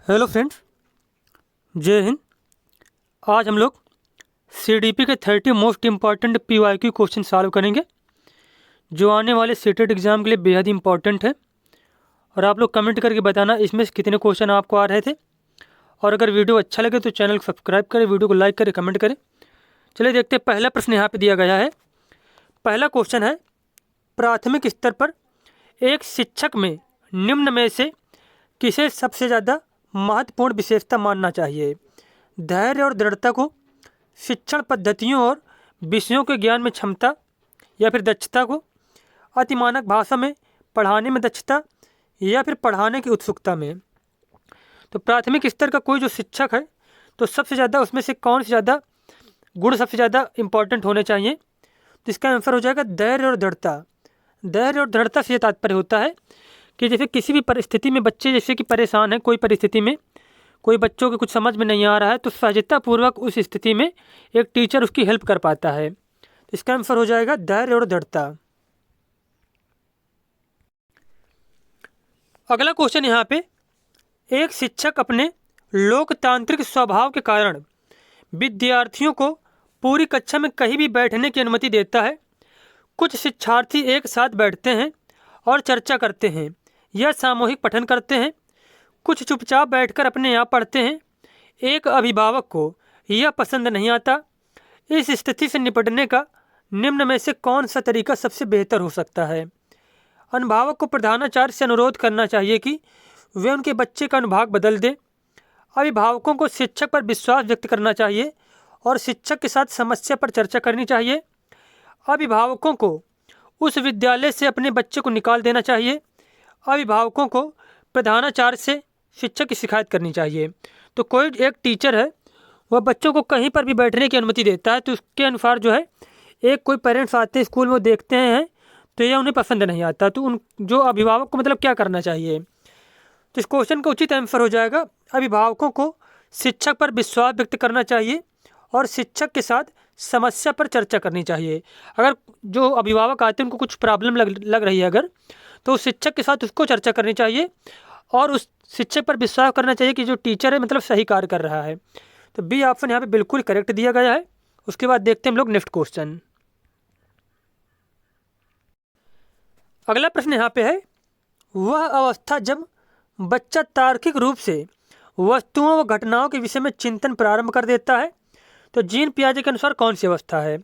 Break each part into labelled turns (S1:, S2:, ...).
S1: Hello friends, जय हिंद। आज हम लोग सीडीपी के 30 most important PYQ question solve करेंगे जो आने वाले सीटेट एग्ज़ाम के लिए बेहद इंपॉर्टेंट है। और आप लोग कमेंट करके बताना इसमें से कितने क्वेश्चन आपको आ रहे थे। और अगर वीडियो अच्छा लगे तो चैनल को सब्सक्राइब करें, वीडियो को लाइक करें, कमेंट करें। चलिए देखते हैं, पहला प्रश्न यहाँ पर दिया गया है। पहला क्वेश्चन है, प्राथमिक स्तर पर एक शिक्षक में निम्न में से किसे सबसे ज़्यादा महत्वपूर्ण विशेषता मानना चाहिए? धैर्य और दृढ़ता को, शिक्षण पद्धतियों और विषयों के ज्ञान में क्षमता, या फिर दक्षता को, अतिमानक भाषा में पढ़ाने में दक्षता, या फिर पढ़ाने की उत्सुकता में। तो प्राथमिक स्तर का कोई जो शिक्षक है तो सबसे ज़्यादा उसमें से कौन से ज़्यादा गुण सबसे ज़्यादा इंपॉर्टेंट होने चाहिए? तो इसका आंसर हो जाएगा धैर्य और दृढ़ता। धैर्य और दृढ़ता से ये तात्पर्य होता है कि जैसे किसी भी परिस्थिति में बच्चे जैसे कि परेशान है, कोई परिस्थिति में कोई बच्चों के कुछ समझ में नहीं आ रहा है तो सहजतापूर्वक उस स्थिति में एक टीचर उसकी हेल्प कर पाता है। तो इसका आंसर हो जाएगा धैर्य और दृढ़ता। अगला क्वेश्चन यहाँ पे, एक शिक्षक अपने लोकतांत्रिक स्वभाव के कारण विद्यार्थियों को पूरी कक्षा में कहीं भी बैठने की अनुमति देता है। कुछ शिक्षार्थी एक साथ बैठते हैं और चर्चा करते हैं या सामूहिक पठन करते हैं, कुछ चुपचाप बैठकर अपने आप पढ़ते हैं। एक अभिभावक को यह पसंद नहीं आता। इस स्थिति से निपटने का निम्न में से कौन सा तरीका सबसे बेहतर हो सकता है? अनुभावक को प्रधानाचार्य से अनुरोध करना चाहिए कि वे उनके बच्चे का अनुभाग बदल दें। अभिभावकों को शिक्षक पर विश्वास व्यक्त करना चाहिए और शिक्षक के साथ समस्या पर चर्चा करनी चाहिए। अभिभावकों को उस विद्यालय से अपने बच्चे को निकाल देना चाहिए। अभिभावकों को प्रधानाचार्य से शिक्षक की शिकायत करनी चाहिए। तो कोई एक टीचर है वह बच्चों को कहीं पर भी बैठने की अनुमति देता है तो उसके अनुसार जो है एक कोई पेरेंट्स आते हैं स्कूल में, वो देखते हैं तो यह उन्हें पसंद नहीं आता, तो उन जो अभिभावक को मतलब क्या करना चाहिए? तो इस क्वेश्चन का उचित आंसर हो जाएगा अभिभावकों को शिक्षक पर विश्वास व्यक्त करना चाहिए और शिक्षक के साथ समस्या पर चर्चा करनी चाहिए। अगर जो अभिभावक आते हैं उनको कुछ प्रॉब्लम लग रही है अगर, तो शिक्षक के साथ उसको चर्चा करनी चाहिए और उस शिक्षक पर विश्वास करना चाहिए कि जो टीचर है मतलब सही कार्य कर रहा है। तो बी ऑप्शन यहाँ पे बिल्कुल करेक्ट दिया गया है। उसके बाद देखते हैं हम लोग नेक्स्ट क्वेश्चन। अगला प्रश्न यहाँ पे है, वह अवस्था जब बच्चा तार्किक रूप से वस्तुओं व घटनाओं के विषय में चिंतन प्रारंभ कर देता है, तो जीन पियाजे के अनुसार कौन सी अवस्था है?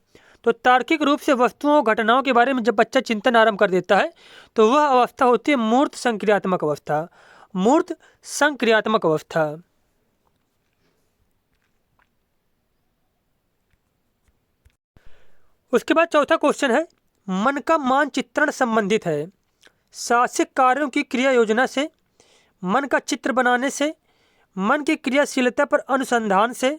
S1: तो तार्किक रूप से वस्तुओं और घटनाओं के बारे में जब बच्चा चिंतन आरंभ कर देता है तो वह अवस्था होती है मूर्त संक्रियात्मक अवस्था। मूर्त संक्रियात्मक अवस्था। उसके बाद चौथा क्वेश्चन है, मन का मानचित्रण संबंधित है। साहसिक कार्यों की क्रिया योजना से, मन का चित्र बनाने से, मन की क्रियाशीलता पर अनुसंधान से,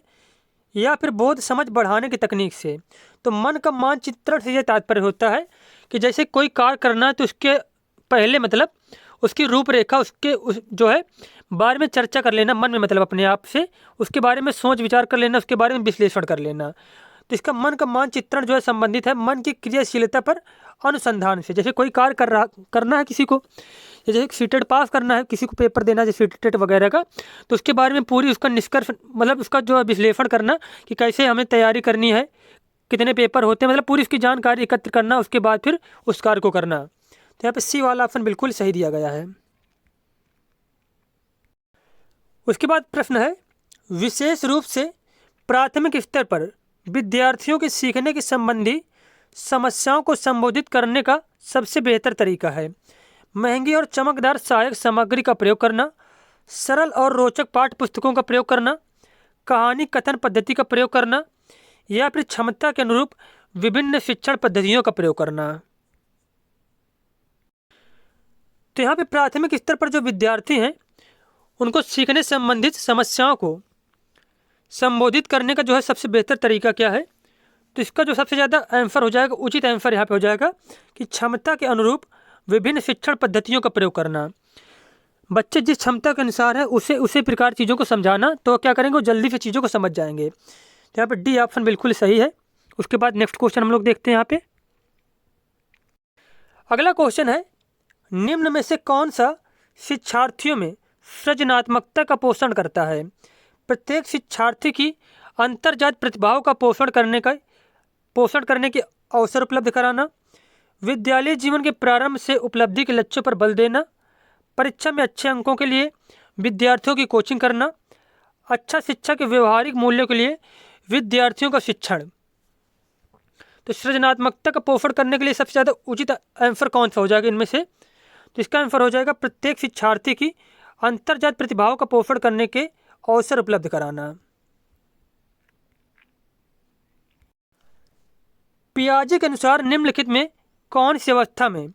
S1: या फिर बोध समझ बढ़ाने की तकनीक से। तो मन का मानचित्रण से यह तात्पर्य होता है कि जैसे कोई कार्य करना है तो उसके पहले मतलब उसकी रूपरेखा जो है बारे में चर्चा कर लेना मन में, मतलब अपने आप से उसके बारे में सोच विचार कर लेना, उसके बारे में विश्लेषण कर लेना। तो इसका मन का मानचित्रण जो है संबंधित है मन की क्रियाशीलता पर अनुसंधान से। जैसे कोई कार्य करना है किसी को, जैसे सीटेट पास करना है किसी को, पेपर देना है जैसे सीटेट वगैरह का, तो उसके बारे में पूरी उसका निष्कर्ष मतलब उसका जो है विश्लेषण करना कि कैसे हमें तैयारी करनी है, कितने पेपर होते हैं, मतलब पूरी उसकी जानकारी एकत्र करना, उसके बाद फिर उस कार्य को करना। तो यहाँ पे सी वाला ऑप्शन बिल्कुल सही दिया गया है। उसके बाद प्रश्न है, विशेष रूप से प्राथमिक स्तर पर विद्यार्थियों के सीखने के संबंधी समस्याओं को संबोधित करने का सबसे बेहतर तरीका है महंगी और चमकदार सहायक सामग्री का प्रयोग करना, सरल और रोचक पाठ्य पुस्तकों का प्रयोग करना, कहानी कथन पद्धति का प्रयोग करना, या फिर क्षमता के अनुरूप विभिन्न शिक्षण पद्धतियों का प्रयोग करना। तो यहाँ पे प्राथमिक स्तर पर जो विद्यार्थी हैं उनको सीखने संबंधित समस्याओं को संबोधित करने का जो है सबसे बेहतर तरीका क्या है? तो इसका जो सबसे ज़्यादा आंसर हो जाएगा, उचित आंसर यहाँ पे हो जाएगा कि क्षमता के अनुरूप विभिन्न शिक्षण पद्धतियों का प्रयोग करना। बच्चे जिस क्षमता के अनुसार है उसे प्रकार चीज़ों को समझाना, तो क्या करेंगे वो जल्दी से चीज़ों को समझ जाएंगे। तो यहाँ पे डी ऑप्शन बिल्कुल सही है। उसके बाद नेक्स्ट क्वेश्चन हम लोग देखते हैं यहाँ पे। अगला क्वेश्चन है, निम्न में से कौन सा शिक्षार्थियों में सृजनात्मकता का पोषण करता है। प्रत्येक शिक्षार्थी की अंतर्जात प्रतिभाओं का पोषण करने के अवसर उपलब्ध कराना, विद्यालय जीवन के प्रारंभ से उपलब्धि के लक्ष्यों पर बल देना, परीक्षा में अच्छे अंकों के लिए विद्यार्थियों की कोचिंग करना, अच्छा शिक्षा के व्यवहारिक मूल्यों के लिए विद्यार्थियों का शिक्षण। तो सृजनात्मकता का पोषण करने के लिए सबसे ज़्यादा उचित आंसर कौन सा हो जाएगा इनमें से? तो इसका आंसर हो जाएगा प्रत्येक शिक्षार्थी की अंतर्जात प्रतिभाओं का पोषण करने के अवसर उपलब्ध कराना। पियाजे के अनुसार निम्नलिखित में कौन सी अवस्था में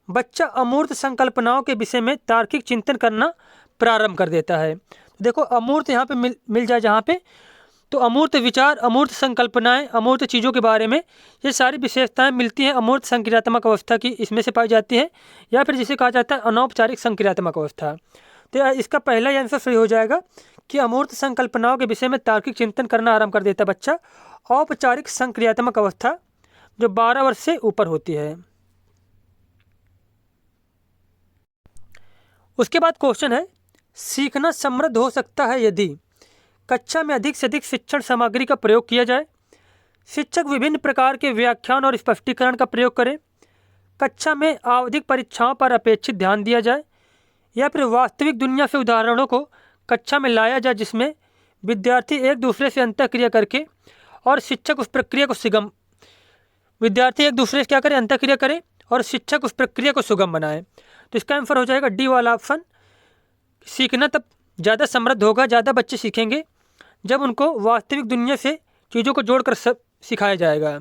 S1: बच्चा अमूर्त संकल्पनाओं के विषय में तार्किक चिंतन करना प्रारंभ कर देता है? देखो अमूर्त यहाँ पे मिल जाए जहाँ पे, तो अमूर्त विचार, अमूर्त संकल्पनाएं, अमूर्त चीज़ों के बारे में ये सारी विशेषताएं मिलती हैं अमूर्त संक्रियात्मक अवस्था की, इसमें से पाई जाती हैं, या फिर जिसे कहा जाता है अनौपचारिक संक्रियात्मक अवस्था। तो इसका पहला ही आंसर सही हो जाएगा कि अमूर्त संकल्पनाओं के विषय में तार्किक चिंतन करना आरंभ कर देता बच्चा औपचारिक संक्रियात्मक अवस्था जो 12 वर्ष से ऊपर होती है। उसके बाद क्वेश्चन है, सीखना समृद्ध हो सकता है यदि कक्षा में अधिक से अधिक शिक्षण सामग्री का प्रयोग किया जाए, शिक्षक विभिन्न प्रकार के व्याख्यान और स्पष्टीकरण का प्रयोग करें, कक्षा में आवधिक परीक्षाओं पर अपेक्षित ध्यान दिया जाए, या फिर वास्तविक दुनिया से उदाहरणों को कक्षा में लाया जाए जिसमें विद्यार्थी एक दूसरे से अंतःक्रिया करके और शिक्षक उस प्रक्रिया को सुगम अंतःक्रिया करे और शिक्षक उस प्रक्रिया को सुगम बनाए। तो इसका आंसर हो जाएगा डी वाला ऑप्शन। सीखना तब ज़्यादा समृद्ध होगा, ज़्यादा बच्चे सीखेंगे जब उनको वास्तविक दुनिया से चीज़ों को जोड़कर सिखाया जाएगा।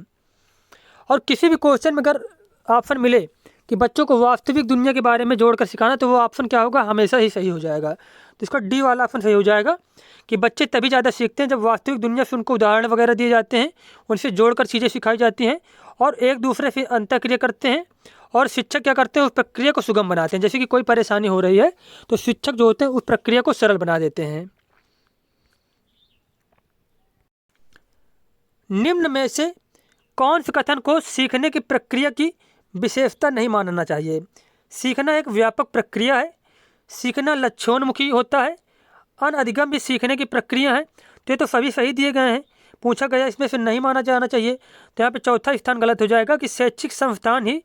S1: और किसी भी क्वेश्चन में अगर ऑप्शन मिले कि बच्चों को वास्तविक दुनिया के बारे में जोड़कर सिखाना, तो वो ऑप्शन क्या होगा, हमेशा ही सही हो जाएगा। तो इसका डी वाला ऑप्शन सही हो जाएगा कि बच्चे तभी ज़्यादा सीखते हैं जब वास्तविक दुनिया से उनको उदाहरण वगैरह दिए जाते हैं, उनसे जोड़कर चीज़ें सिखाई जाती हैं और एक दूसरे से अंतःक्रिया करते हैं और शिक्षक क्या करते हैं, उस प्रक्रिया को सुगम बनाते हैं। जैसे कि कोई परेशानी हो रही है तो शिक्षक जो होते हैं उस प्रक्रिया को सरल बना देते हैं। निम्न में से कौन से कथन को सीखने की प्रक्रिया की विशेषता नहीं मानना चाहिए? सीखना एक व्यापक प्रक्रिया है, सीखना लक्ष्योन्मुखी होता है, अनधिगम भी सीखने की प्रक्रिया है। तो ये तो सभी सही दिए गए हैं, पूछा गया इसमें से नहीं माना जाना चाहिए। तो यहाँ पे चौथा स्थान गलत हो जाएगा कि शैक्षिक संस्थान ही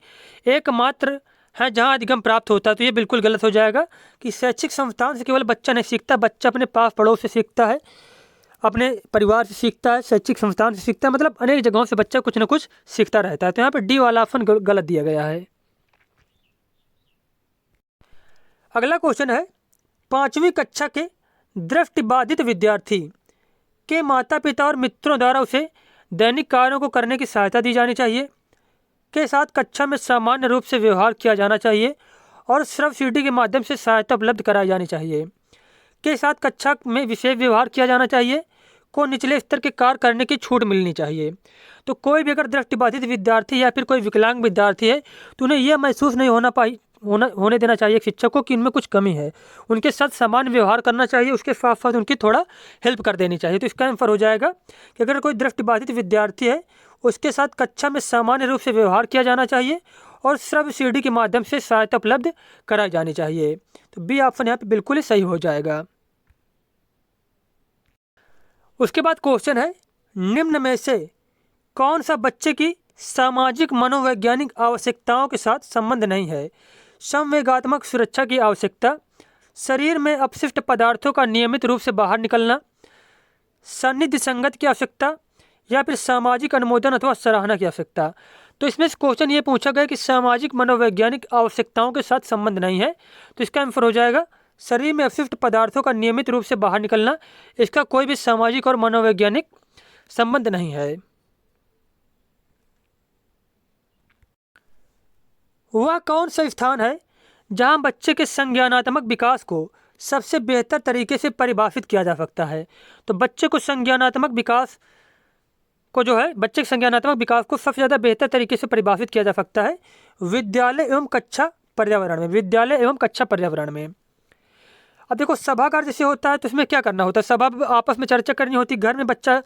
S1: एकमात्र है जहाँ अधिगम प्राप्त होता है। तो ये बिल्कुल गलत हो जाएगा कि शैक्षिक संस्थान से केवल बच्चा नहीं सीखता, बच्चा अपने पास पड़ोस से सीखता है, अपने परिवार से सीखता है, शैक्षिक संस्थान से सीखता है, मतलब अनेक जगहों से बच्चा कुछ ना कुछ सीखता रहता है। तो यहाँ पे डी वाला ऑप्शन गलत दिया गया है। अगला क्वेश्चन है, 5वीं कक्षा के दृष्टिबाधित विद्यार्थी के माता पिता और मित्रों द्वारा उसे दैनिक कार्यों को करने की सहायता दी जानी चाहिए, के साथ कक्षा में सामान्य रूप से व्यवहार किया जाना चाहिए और श्रव्य सीढ़ी के माध्यम से सहायता उपलब्ध कराई जानी चाहिए, के साथ कक्षा में विशेष व्यवहार किया जाना चाहिए, को निचले स्तर के कार्य करने की छूट मिलनी चाहिए। तो कोई भी अगर दृष्टिबाधित विद्यार्थी या फिर कोई विकलांग विद्यार्थी है तो उन्हें यह महसूस नहीं होने देना चाहिए शिक्षक को कि इनमें कुछ कमी है, उनके साथ सामान्य व्यवहार करना चाहिए, उसके साथ साथ उनकी थोड़ा हेल्प कर देनी चाहिए। तो इसका आंसर हो जाएगा कि अगर कोई दृष्टिबाधित विद्यार्थी है उसके साथ कक्षा में सामान्य रूप से व्यवहार किया जाना चाहिए और श्रव्य सीढ़ी के माध्यम से सहायता उपलब्ध कराई जानी चाहिए। तो बी ऑप्शन यहाँ पे बिल्कुल ही सही हो जाएगा। उसके बाद क्वेश्चन है, निम्न में से कौन सा बच्चे की सामाजिक मनोवैज्ञानिक आवश्यकताओं के साथ संबंध नहीं है? संवेगात्मक सुरक्षा की आवश्यकता, शरीर में अपशिष्ट पदार्थों का नियमित रूप से बाहर निकलना, सानिध्य संगत की आवश्यकता, या फिर सामाजिक अनुमोदन अथवा सराहना की आवश्यकता। तो इसमें क्वेश्चन ये पूछा गया कि सामाजिक मनोवैज्ञानिक आवश्यकताओं के साथ संबंध नहीं है। तो इसका आंसर हो जाएगा शरीर में अपशिष्ट पदार्थों का नियमित रूप से बाहर निकलना, इसका कोई भी सामाजिक और मनोवैज्ञानिक संबंध नहीं है। वह कौन सा स्थान है जहां बच्चे के संज्ञानात्मक विकास को सबसे बेहतर तरीके से परिभाषित किया जा सकता है? तो बच्चे को संज्ञानात्मक विकास को सबसे ज़्यादा बेहतर तरीके से परिभाषित किया जा सकता है विद्यालय एवं कक्षा पर्यावरण में। अब देखो सभागार जैसे होता है तो इसमें क्या करना होता है, सभा आपस में चर्चा करनी होती है। घर में बच्चा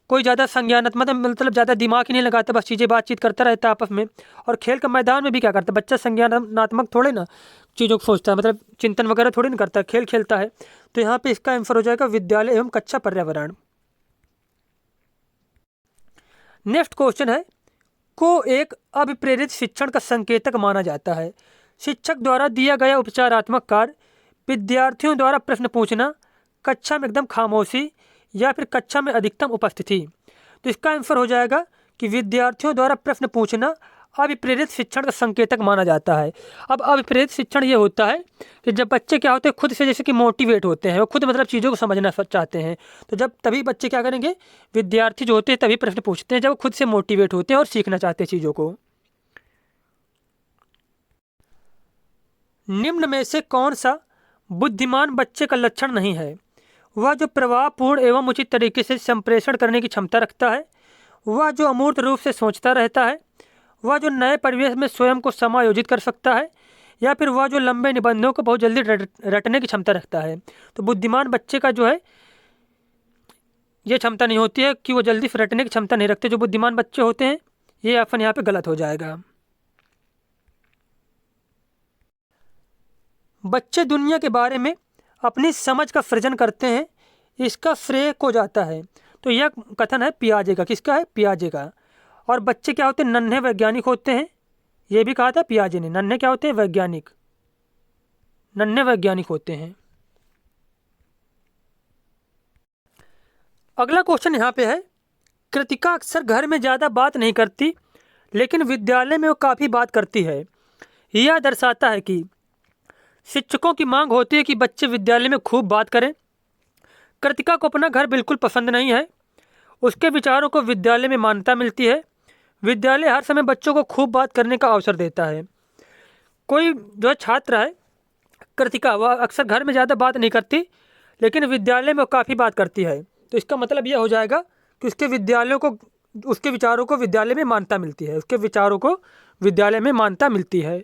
S1: कोई ज़्यादा संज्ञानात्मक मतलब ज़्यादा दिमाग ही नहीं लगाता, बस चीज़ें बातचीत करता रहता है आपस में। और खेल का मैदान में भी क्या करता है बच्चा, संज्ञानात्मक थोड़े ना चीज़ों को सोचता है, मतलब चिंतन वगैरह थोड़ी नहीं करता, खेल खेलता है। तो यहाँ पे इसका आंसर हो जाएगा विद्यालय एवं कक्षा पर्यावरण। नेक्स्ट क्वेश्चन है, को एक अभिप्रेरित शिक्षण का संकेतक माना जाता है। शिक्षक द्वारा दिया गया उपचारात्मक कार्य, विद्यार्थियों द्वारा प्रश्न पूछना, कक्षा में एकदम खामोशी, या फिर कक्षा में अधिकतम उपस्थिति। तो इसका आंसर हो जाएगा कि विद्यार्थियों द्वारा प्रश्न पूछना अभिप्रेरित शिक्षण का संकेतक माना जाता है। अब अभिप्रेरित शिक्षण ये होता है कि जब बच्चे क्या होते हैं, खुद से जैसे कि मोटिवेट होते हैं, वो खुद मतलब चीज़ों को समझना चाहते हैं, तो जब तभी बच्चे क्या करेंगे, विद्यार्थी जो होते हैं तभी प्रश्न पूछते हैं, जब वो खुद से मोटिवेट होते हैं और सीखना चाहते हैं चीज़ों को। निम्न में से कौन सा बुद्धिमान बच्चे का लक्षण नहीं है? वह जो प्रभावपूर्ण एवं उचित तरीके से संप्रेषण करने की क्षमता रखता है, वह जो अमूर्त रूप से सोचता रहता है, वह जो नए परिवेश में स्वयं को समायोजित कर सकता है, या फिर वह जो लंबे निबंधों को बहुत जल्दी रटने की क्षमता रखता है। तो बुद्धिमान बच्चे का जो है ये क्षमता नहीं होती है कि वो जल्दी रटने की क्षमता नहीं रखते। जो बुद्धिमान बच्चे होते हैं, ये ऑप्शन यहाँ पे गलत हो जाएगा। बच्चे दुनिया के बारे में अपनी समझ का सृजन करते हैं, इसका श्रेय को जाता है। तो यह कथन है पियाजे का। किसका है? पियाजे का। और बच्चे क्या होते हैं? नन्हे वैज्ञानिक होते हैं, ये भी कहा था पियाजे ने। नन्हे क्या होते हैं? वैज्ञानिक, नन्हे वैज्ञानिक होते हैं। अगला क्वेश्चन यहाँ पे है, कृतिका अक्सर घर में ज़्यादा बात नहीं करती, लेकिन विद्यालय में वो काफ़ी बात करती है। यह दर्शाता है कि शिक्षकों की मांग होती है कि बच्चे विद्यालय में खूब बात करें। कृतिका को अपना घर बिल्कुल पसंद नहीं है, उसके विचारों को विद्यालय में मान्यता मिलती है। विद्यालय हर समय बच्चों को खूब बात करने का अवसर देता है। कोई जो छात्र है कृतिका, वह अक्सर घर में ज़्यादा बात नहीं करती, लेकिन विद्यालय में वो काफ़ी बात करती है। तो इसका मतलब यह हो जाएगा कि उसके विचारों को विद्यालय में मान्यता मिलती है। उसके विचारों को विद्यालय में मान्यता मिलती है।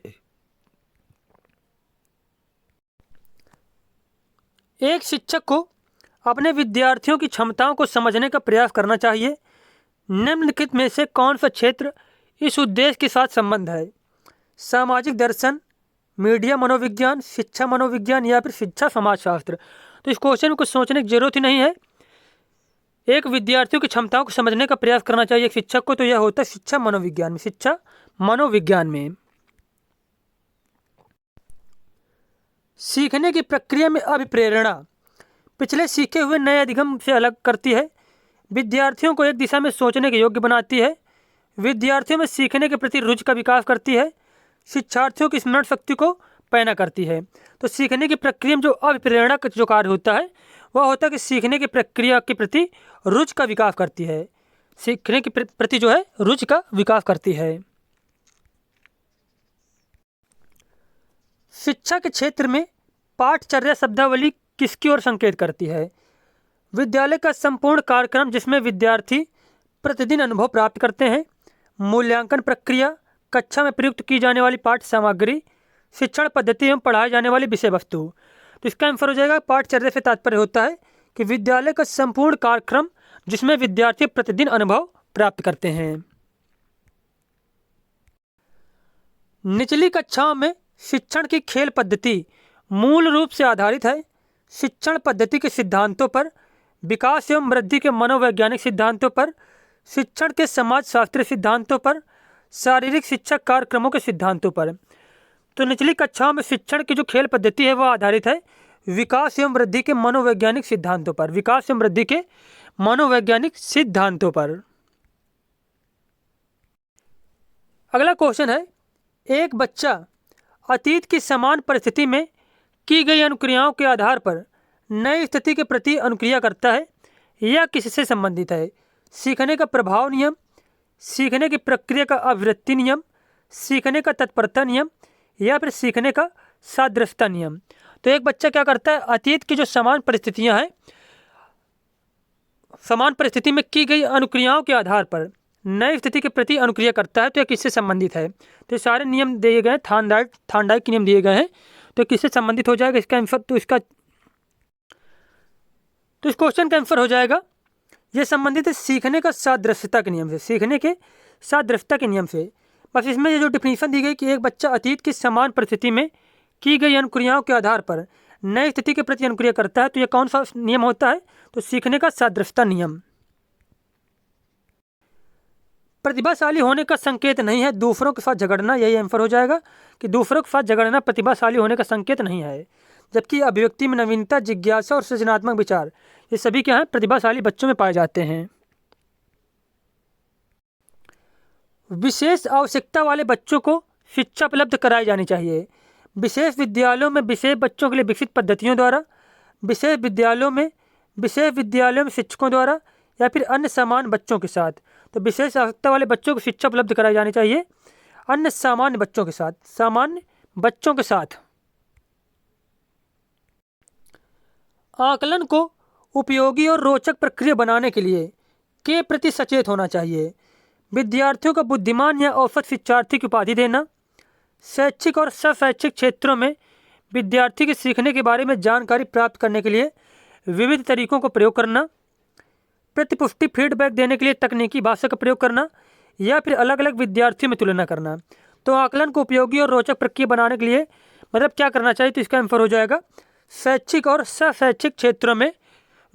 S1: एक शिक्षक को अपने विद्यार्थियों की क्षमताओं को समझने का प्रयास करना चाहिए। निम्नलिखित में से कौन सा क्षेत्र इस उद्देश्य के साथ संबंध है? सामाजिक दर्शन, मीडिया मनोविज्ञान, शिक्षा मनोविज्ञान, या फिर शिक्षा समाजशास्त्र। तो इस क्वेश्चन में कुछ सोचने की जरूरत ही नहीं है। एक विद्यार्थियों की क्षमताओं को समझने का प्रयास करना चाहिए एक शिक्षक को, तो यह होता है शिक्षा मनोविज्ञान में। शिक्षा मनोविज्ञान में सीखने की प्रक्रिया में अभिप्रेरणा पिछले सीखे हुए नए अधिगम से अलग करती है। विद्यार्थियों को एक दिशा में सोचने के योग्य बनाती है। विद्यार्थियों में सीखने के प्रति रुचि का विकास करती है। शिक्षार्थियों की स्मरण शक्ति को पैना करती है। तो सीखने की प्रक्रिया में जो अभिप्रेरणा का जो कार्य होता है, वह होता है कि सीखने की प्रक्रिया के प्रति रुचि का विकास करती है। सीखने के प्रति जो है रुचि का विकास करती है। शिक्षा के क्षेत्र में पाठचर्या शब्दावली किसकी ओर संकेत करती है? विद्यालय का संपूर्ण कार्यक्रम जिसमें विद्यार्थी प्रतिदिन अनुभव प्राप्त करते हैं। मूल्यांकन प्रक्रिया, कक्षा में प्रयुक्त की जाने वाली पाठ सामग्री, शिक्षण पद्धति एवं पढ़ाई जाने वाली विषय वस्तु। तो इसका आंसर हो जाएगा, पाठचर्या से तात्पर्य होता है कि विद्यालय का संपूर्ण कार्यक्रम जिसमें विद्यार्थी प्रतिदिन अनुभव प्राप्त करते हैं। निचली कक्षाओं में शिक्षण की खेल पद्धति मूल रूप से आधारित है शिक्षण पद्धति के सिद्धांतों पर, विकास एवं वृद्धि के मनोवैज्ञानिक सिद्धांतों पर, शिक्षण के समाजशास्त्रीय सिद्धांतों पर, शारीरिक शिक्षा कार्यक्रमों के सिद्धांतों पर। तो निचली कक्षाओं में शिक्षण की जो खेल पद्धति है वह आधारित है विकास एवं वृद्धि के मनोवैज्ञानिक सिद्धांतों पर। विकास एवं वृद्धि के मनोवैज्ञानिक सिद्धांतों पर। अगला क्वेश्चन है, एक बच्चा अतीत की समान परिस्थिति में की गई अनुक्रियाओं के आधार पर नई स्थिति के प्रति अनुक्रिया करता है। यह किससे संबंधित है? सीखने का प्रभाव नियम, सीखने की प्रक्रिया का अभिवृत्ति नियम, सीखने का तत्परता नियम, या फिर सीखने का सादृश्यता नियम। तो एक बच्चा क्या करता है, अतीत की जो समान परिस्थितियां हैं, समान परिस्थिति में की गई अनुक्रियाओं के आधार पर नई स्थिति के प्रति अनुक्रिया करता है। तो यह किससे संबंधित है? तो सारे नियम दिए गए हैं, थार्नडाइक के नियम दिए गए हैं। तो किससे संबंधित हो जाएगा इसका आंसर? तो इस क्वेश्चन का आंसर हो जाएगा, यह संबंधित है सीखने का सादृश्यता के नियम से। सीखने के सादृश्यता के नियम से। बस इसमें ये जो डिफिनीशन दी गई कि एक बच्चा अतीत की समान परिस्थिति में की गई अनुक्रियाओं के आधार पर नई स्थिति के प्रति अनुक्रिया करता है। तो यह कौन सा नियम होता है? तो सीखने का सादृश्यता नियम। प्रतिभाशाली होने का संकेत नहीं है दूसरों के साथ झगड़ना, यही आंसर हो जाएगा कि दूसरों के साथ झगड़ना प्रतिभाशाली होने का संकेत नहीं है। जबकि अभिव्यक्ति में नवीनता, जिज्ञासा और सृजनात्मक विचार, ये सभी क्या हैं? प्रतिभाशाली बच्चों में पाए जाते हैं। विशेष आवश्यकता वाले बच्चों को शिक्षा उपलब्ध कराई जानी चाहिए। विशेष विद्यालयों में विशेष बच्चों के लिए विकसित पद्धतियों द्वारा, विशेष विद्यालयों में शिक्षकों द्वारा या फिर अन्य समान बच्चों के साथ। तो विशेष आवश्यकता वाले बच्चों को शिक्षा उपलब्ध कराई जानी चाहिए अन्य सामान्य बच्चों के साथ, सामान्य बच्चों के साथ। आकलन को उपयोगी और रोचक प्रक्रिया बनाने के लिए के प्रति सचेत होना चाहिए। विद्यार्थियों को बुद्धिमान या औसत शिक्षार्थी की उपाधि देना, शैक्षिक और शैक्षिक क्षेत्रों में विद्यार्थी के सीखने के बारे में जानकारी प्राप्त करने के लिए विविध तरीकों का प्रयोग करना, प्रतिपुष्टि फीडबैक देने के लिए तकनीकी भाषा का प्रयोग करना या फिर अलग अलग विद्यार्थियों में तुलना करना। तो आकलन को उपयोगी और रोचक प्रक्रिया बनाने के लिए मतलब क्या करना चाहिए? तो इसका आंसर हो जाएगा शैक्षिक और शैक्षिक क्षेत्रों में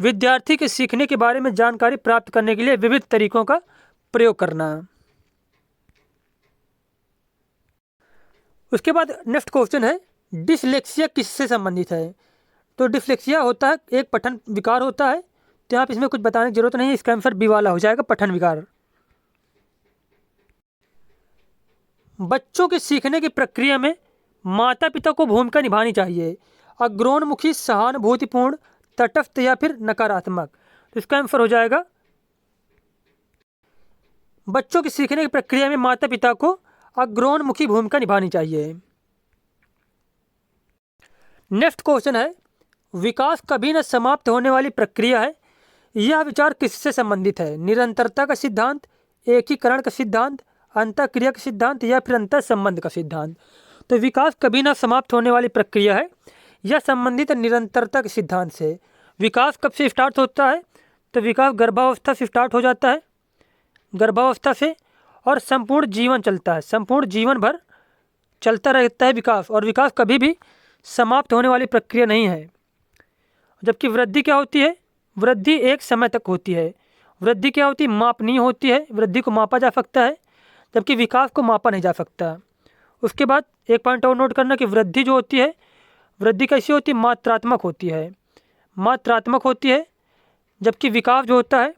S1: विद्यार्थी के सीखने के बारे में जानकारी प्राप्त करने के लिए विविध तरीकों का प्रयोग करना। उसके बाद नेक्स्ट क्वेश्चन है, डिसलेक्सिया किससे संबंधित है? तो डिसलेक्सिया होता है एक पठन विकार होता है। तो यहाँ पर इसमें कुछ बताने की जरूरत नहीं है, इसका आंसर बी वाला हो जाएगा, पठन विकार। बच्चों के सीखने की प्रक्रिया में माता पिता को भूमिका निभानी चाहिए, अग्रोन्मुखी, सहानुभूतिपूर्ण, तटस्थ या फिर नकारात्मक। तो इसका आंसर हो जाएगा बच्चों की सीखने की प्रक्रिया में माता पिता को अग्रोन्मुखी भूमिका निभानी चाहिए। नेक्स्ट क्वेश्चन है, विकास कभी न समाप्त होने वाली प्रक्रिया है, यह विचार किससे संबंधित है? निरंतरता का सिद्धांत, एकीकरण का सिद्धांत, अंतःक्रिया का सिद्धांत या फिर अंतर संबंध का सिद्धांत। तो विकास कभी न समाप्त होने वाली प्रक्रिया है, यह संबंधित है निरंतरता के सिद्धांत से। विकास कब से स्टार्ट होता है? तो विकास गर्भावस्था से स्टार्ट हो जाता है, गर्भावस्था से, और संपूर्ण जीवन चलता है, संपूर्ण जीवन भर चलता रहता है विकास। और विकास कभी भी समाप्त होने वाली प्रक्रिया नहीं है। जबकि वृद्धि क्या होती है? वृद्धि एक समय तक होती है। वृद्धि क्या होती है? मापनीय होती है, वृद्धि को मापा जा सकता है, जबकि विकास को मापा नहीं जा सकता। उसके बाद एक पॉइंट और नोट करना कि वृद्धि जो होती है, वृद्धि कैसी होती है? मात्रात्मक होती है, मात्रात्मक होती है। जबकि विकास जो होता है,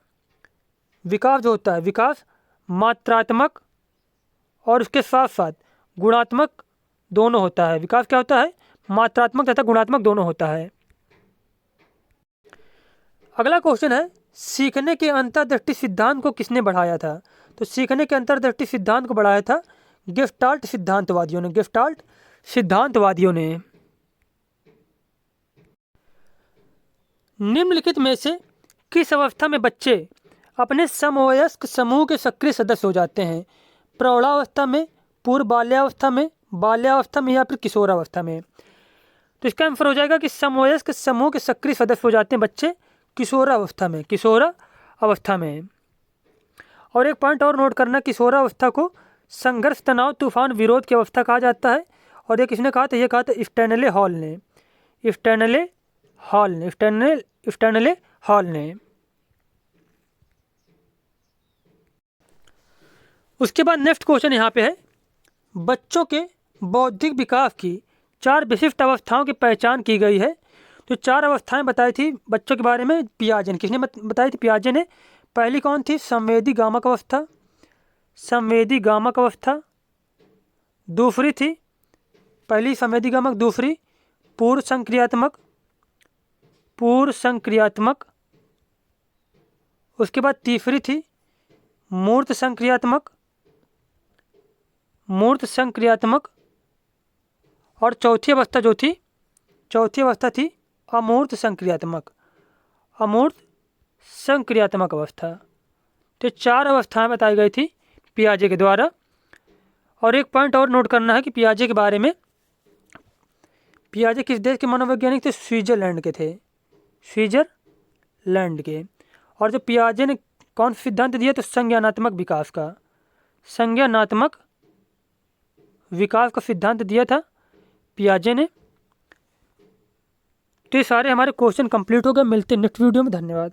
S1: विकास मात्रात्मक और उसके साथ साथ गुणात्मक दोनों होता है। विकास क्या होता है? मात्रात्मक तथा गुणात्मक दोनों होता है। अगला क्वेश्चन है, सीखने के अंतर्दृष्टि सिद्धांत को किसने बढ़ाया था? तो सीखने के अंतर्दृष्टि सिद्धांत को बढ़ाया था गेस्टाल्ट सिद्धांतवादियों ने, गेस्टाल्ट सिद्धांतवादियों ने। निम्नलिखित में से किस अवस्था में बच्चे अपने समवयस्क समूह के सक्रिय सदस्य हो जाते हैं? प्रौढ़ावस्था में, पूर्व बाल्यावस्था में या फिर किशोरावस्था में? तो इसका आंसर हो जाएगा कि समवयस्क समूह के सक्रिय सदस्य हो जाते हैं बच्चे किशोरावस्था में, किशोरावस्था में। और एक पॉइंट और नोट करना, किशोरावस्था को संघर्ष, तनाव, तूफान, विरोध की अवस्था कहा जाता है। और ये किसने कहा था? ये कहा था स्टैनले हॉल ने। उसके बाद नेक्स्ट क्वेश्चन यहाँ पे है, बच्चों के बौद्धिक विकास की 4 विशिष्ट अवस्थाओं की पहचान की गई है। तो 4 अवस्थाएं बताई थी बच्चों के बारे में पियाजे ने। किसने बताई थी? पियाजे ने। पहली कौन थी? संवेदी गामक अवस्था। दूसरी थी, पहली संवेदी गामक, दूसरी पूर्व संक्रियात्मक। उसके बाद तीसरी थी मूर्त संक्रियात्मक। और चौथी अवस्था थी अमूर्त संक्रियात्मक अवस्था। तो 4 अवस्थाएं बताई गई थी पियाजे के द्वारा। और एक पॉइंट और नोट करना है कि पियाजे के बारे में, पियाजे किस देश के मनोवैज्ञानिक थे? स्विट्जरलैंड के थे, स्विट्जरलैंड के। और जो पियाजे ने कौन सा सिद्धांत दिया? तो संज्ञानात्मक विकास का सिद्धांत दिया था पियाजे ने। तो ये सारे हमारे क्वेश्चन कंप्लीट हो गए। मिलते हैं नेक्स्ट वीडियो में। धन्यवाद।